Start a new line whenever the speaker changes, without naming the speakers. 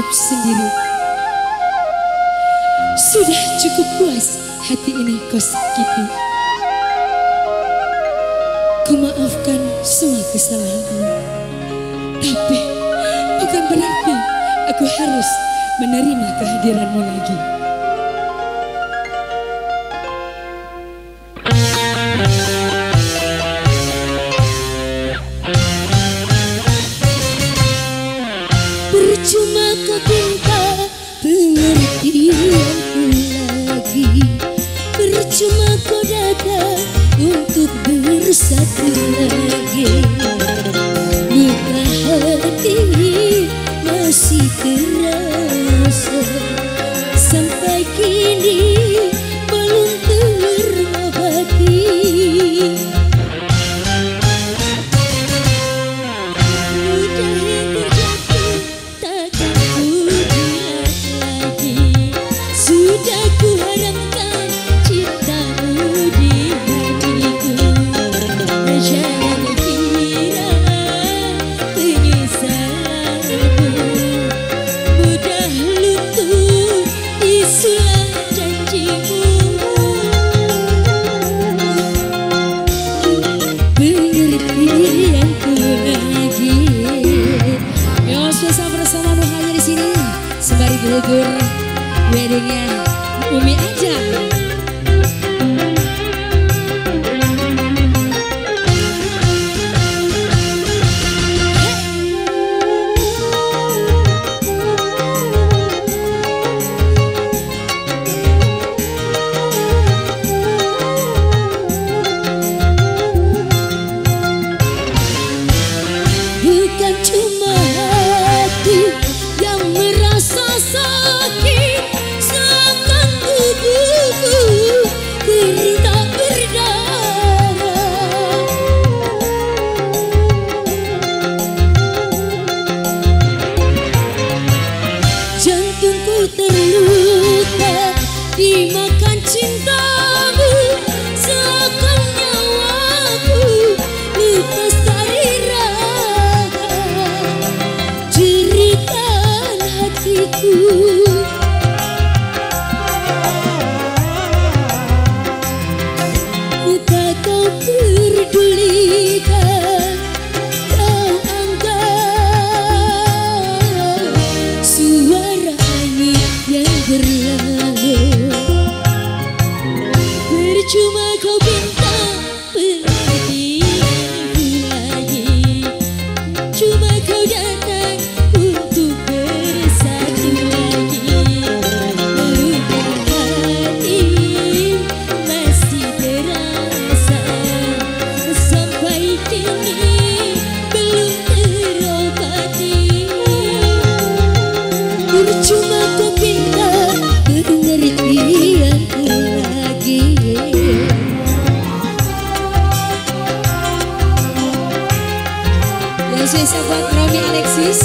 hidup sendiri. Sudah cukup puas hati ini kau sakiti. Ku maafkan semua kesalahanmu, tapi bukan berarti aku harus menerima kehadiranmu lagi. Percuma kau minta pengertianku lagi, percuma kau datang untuk bersatu lagi. Luka hati masih terasa, sampai kini belum terobati. Ludah yang terjatuh takkan ku lihat lagi. Sudah ku haramkan cintamu di hatiku. Jangan kira penyesalanmu mudah luntur di sulam janjimu. Pengertianku lagi. Yo, spesial bersama NUHA di sini sembari gugur weddingnya Umi aja. Bukan cuma hati yang merasa sakit, seakan tubuhku kering tak berdarah. Jantungku terluka dimakan cintamu, seakan nyawaku lepas dari raga. Jeritan hatiku, tak kau pedulikan. Kau anggap suara angin yang berlalu. Percuma kau minta pengertianku lagi, cuma kau datang untuk bersatu lagi. Luka hati masih terasa, sampai kini belum terobati. Percuma kau minta pengertianku lagi. Yang spesial buat Romi Alexis.